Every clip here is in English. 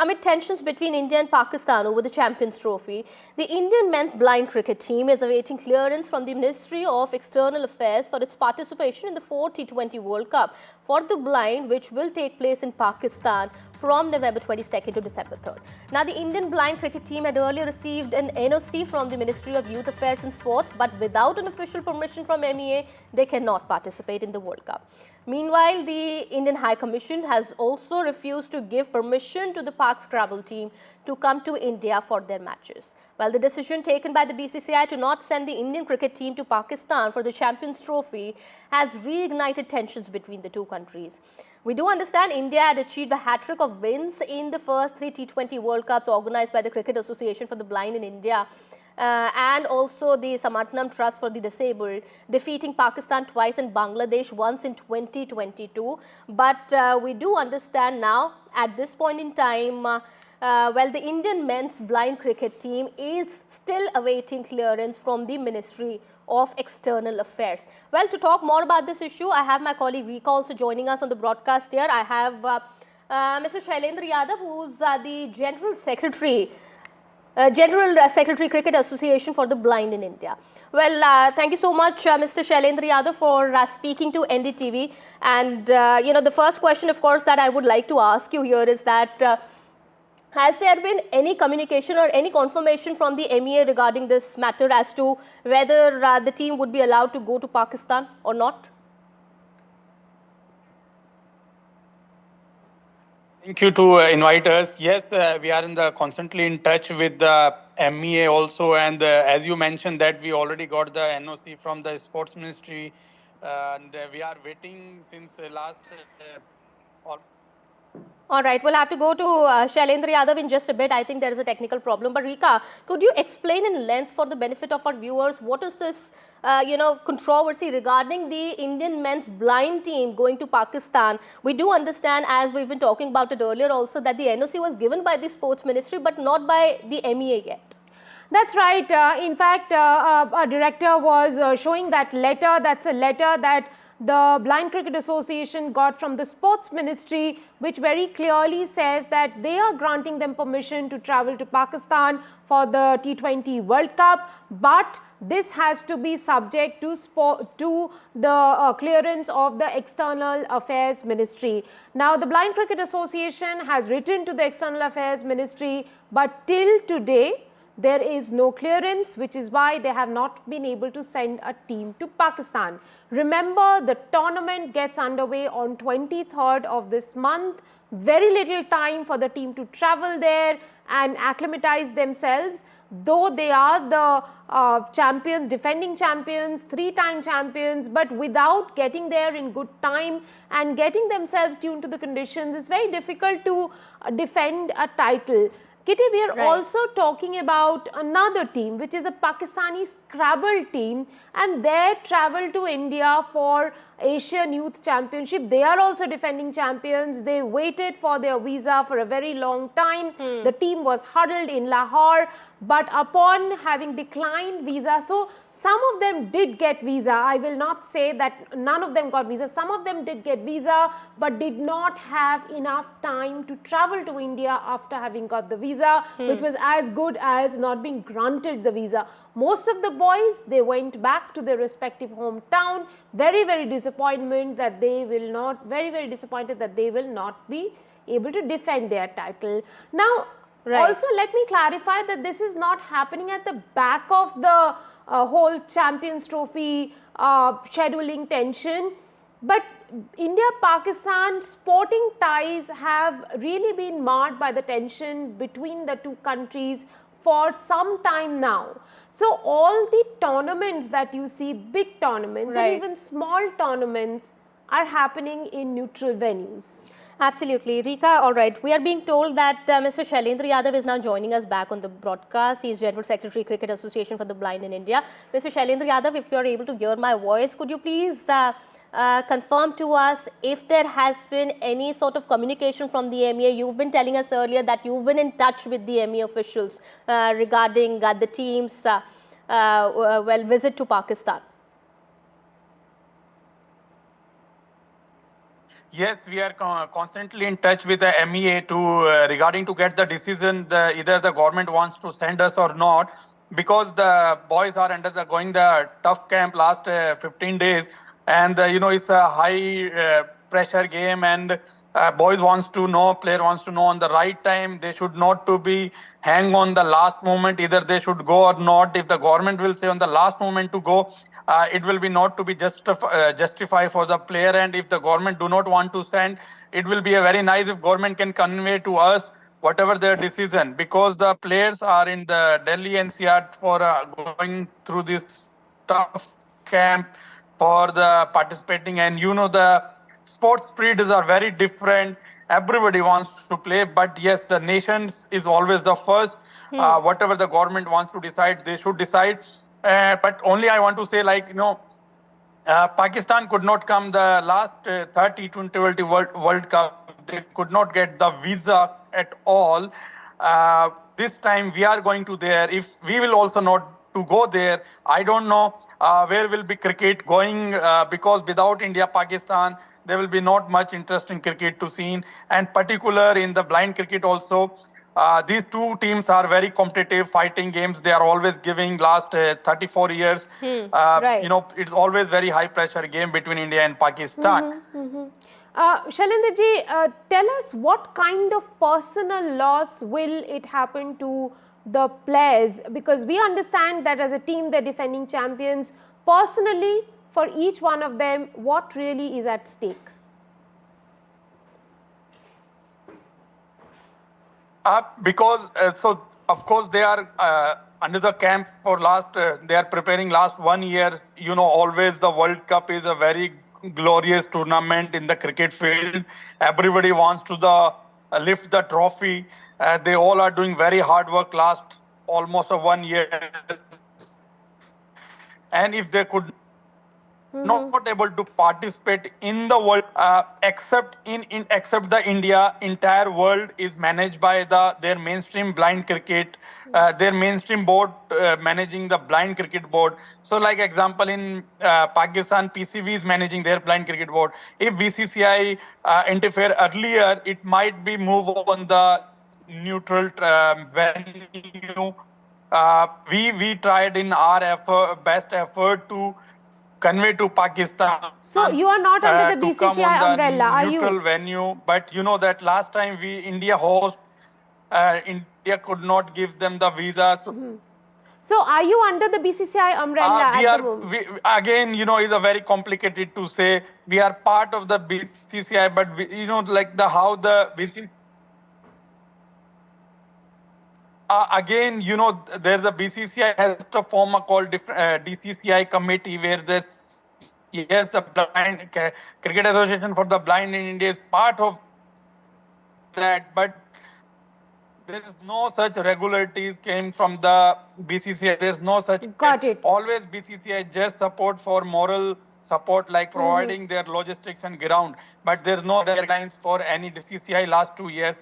Amid tensions between India and Pakistan over the Champions Trophy, the Indian men's blind cricket team is awaiting clearance from the Ministry of External Affairs for its participation in the 4th T20 World Cup for the blind, which will take place in Pakistan from November 22nd to December 3rd. Now, the Indian blind cricket team had earlier received an NOC from the Ministry of Youth Affairs and Sports, but without an official permission from MEA, they cannot participate in the World Cup. Meanwhile, the Indian High Commission has also refused to give permission to the Pak Scrabble team to come to India for their matches. While the decision taken by the BCCI to not send the Indian cricket team to Pakistan for the Champions Trophy has reignited tensions between the two countries. We do understand India had achieved a hat-trick of wins in the first 3 T20 World Cups organized by the Cricket Association for the Blind in India. And also the Samarthanam Trust for the Disabled, defeating Pakistan twice and Bangladesh once in 2022. But we do understand now, at this point in time, well, the Indian men's blind cricket team is still awaiting clearance from the Ministry of External Affairs. Well, to talk more about this issue, I have my colleague Rika also joining us on the broadcast here. I have Mr. Shailendra Yadav, who's the General Secretary Cricket Association for the Blind in India. Well, thank you so much, Mr. Shailendra Yadav, for speaking to NDTV. And, the first question, of course, that I would like to ask you here is that has there been any communication or any confirmation from the MEA regarding this matter as to whether the team would be allowed to go to Pakistan or not? Thank you to invite us. Yes, we are constantly in touch with the MEA also, and as you mentioned that we already got the NOC from the Sports Ministry, and we are waiting since last. All right, we'll have to go to Shailendra Yadav in just a bit. I think there is a technical problem. But Rika, could you explain in length for the benefit of our viewers what is this controversy regarding the Indian men's blind team going to Pakistan? We do understand, as we've been talking about it earlier also, that the NOC was given by the Sports Ministry but not by the MEA yet. That's right. In fact, our director was showing that letter. That's a letter that the Blind Cricket Association got from the Sports Ministry, which very clearly says that they are granting them permission to travel to Pakistan for the T20 World Cup, but this has to be subject to the clearance of the External Affairs Ministry. Now, the Blind Cricket Association has written to the External Affairs Ministry, but till today, there is no clearance, which is why they have not been able to send a team to Pakistan. Remember, the tournament gets underway on 23rd of this month. Very little time for the team to travel there and acclimatize themselves. Though they are the champions, defending champions, 3-time champions, but without getting there in good time and getting themselves tuned to the conditions, it's very difficult to defend a title. Kitty, we are also talking about another team, which is a Pakistani Scrabble team, and their travel to India for Asian Youth Championship. They are also defending champions. They waited for their visa for a very long time. The team was huddled in Lahore, but upon having declined visa, so some of them did get visa. I will not say that none of them got visa. Some of them did get visa, but did not have enough time to travel to India after having got the visa, which was as good as not being granted the visa. Most of the boys, they went back to their respective hometown. Very, very disappointed that they will not be able to defend their title. Now, also let me clarify that this is not happening at the back of the whole Champions Trophy scheduling tension, but India-Pakistan sporting ties have really been marred by the tension between the two countries for some time now. So all the tournaments that you see, big tournaments and even small tournaments, are happening in neutral venues. Absolutely. Rika, all right. We are being told that Mr. Shailendra Yadav is now joining us back on the broadcast. He is General Secretary, Cricket Association for the Blind in India. Mr. Shailendra Yadav, if you are able to hear my voice, could you please confirm to us if there has been any sort of communication from the MEA? You've been telling us earlier that you've been in touch with the MEA officials regarding the team's visit to Pakistan. Yes, we are constantly in touch with the MEA to regarding to get the decision. Either the government wants to send us or not, because the boys are going the tough camp last 15 days, and it's a high pressure game, and boys wants to know, player wants to know on the right time. They should not to be hang on the last moment. Either they should go or not. If the government will say on the last moment to go, it will be not to be justify for the player. And if the government do not want to send, it will be a very nice if government can convey to us whatever their decision, because the players are in the Delhi NCR for going through this tough camp for the participating. And the sports spirits are very different. Everybody wants to play, but yes, the nations is always the first. Whatever the government wants to decide, they should decide. But only I want to say, Pakistan could not come the last third T20 World Cup. They could not get the visa at all. This time we are going to there. If we will also not to go there, I don't know where will be cricket going, because without India, Pakistan, there will be not much interest in cricket to see. And particular in the blind cricket also, these two teams are very competitive, fighting games. They are always giving last 34 years. Right. It's always very high pressure game between India and Pakistan. Shailendraji, tell us what kind of personal loss will it happen to the players? Because we understand that as a team, they're defending champions. Personally, for each one of them, what really is at stake? Because of course they are under the camp for last. They are preparing last 1 year. Always the World Cup is a very glorious tournament in the cricket field. Everybody wants to lift the trophy. They all are doing very hard work last almost 1 year. And if they could not able to participate in the world, except the India, entire world is managed by their mainstream blind cricket, their mainstream board managing the blind cricket board. So like example in Pakistan, PCB is managing their blind cricket board. If BCCI interfere earlier, it might be move on the neutral venue. We tried in our best effort to convey to Pakistan. So you are not under the BCCI umbrella, are you? Neutral venue, but that last time India host, India could not give them the visa. So are you under the BCCI umbrella at the moment? Again, it's a very complicated to say. We are part of the BCCI, but how the BCCI. Again, there's a BCCI has to form a called DCCI committee where the Blind Cricket Association for the Blind in India is part of that, but there is no such regularities came from the BCCI. There's no such. Got it. Always BCCI just support for moral support, like providing their logistics and ground, but there's no deadlines for any DCCI last 2 years.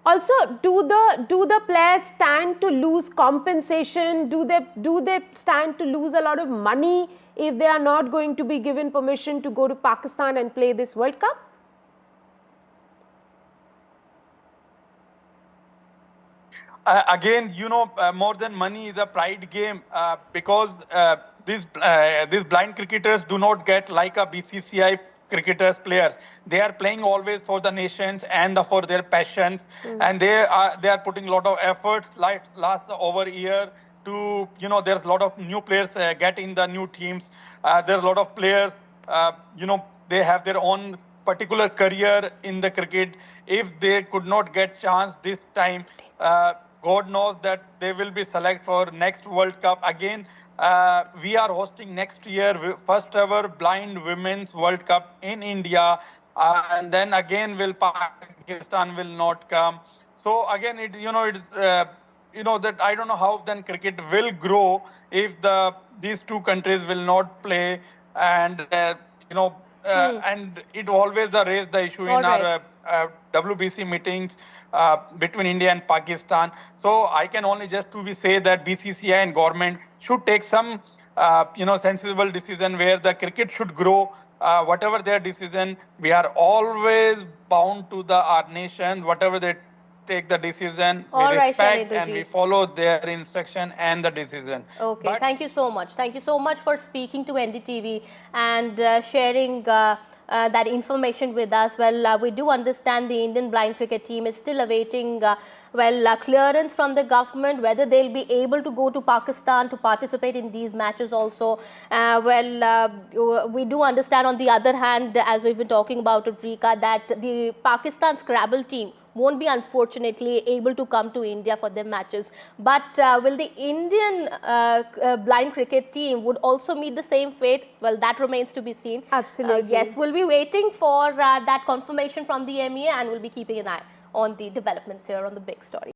Also, do the players stand to lose compensation? Do they stand to lose a lot of money if they are not going to be given permission to go to Pakistan and play this World Cup? Again, more than money is a pride game, because these blind cricketers do not get like a BCCI cricketers players. They are playing always for the nations and for their passions, and they are putting a lot of efforts. Like last over a year to there's a lot of new players get in the new teams. There's a lot of players they have their own particular career in the cricket. If they could not get chance this time, God knows that they will be selected for next World Cup again. We are hosting next year first ever blind women's World Cup in India, and then again Pakistan will not come. So again, it's that I don't know how then cricket will grow if these two countries will not play, and and it always raise the issue in our WBC meetings between India and Pakistan. So I can only just say that BCCI and government should take some sensible decision where the cricket should grow whatever their decision, we are always bound to our nation. Whatever they take the decision, we All right, respect and Shanidhu we ji. follow their instruction and the decision. Okay, But thank you so much. Thank you so much for speaking to NDTV and sharing that information with us. Well, we do understand the Indian blind cricket team is still awaiting clearance from the government, whether they'll be able to go to Pakistan to participate in these matches also. We do understand on the other hand, as we've been talking about it, Rika, that the Pakistan Scrabble team won't be unfortunately able to come to India for their matches. But will the Indian blind cricket team would also meet the same fate? Well, that remains to be seen. Absolutely. Yes, we'll be waiting for that confirmation from the MEA and we'll be keeping an eye on the developments here on the big story.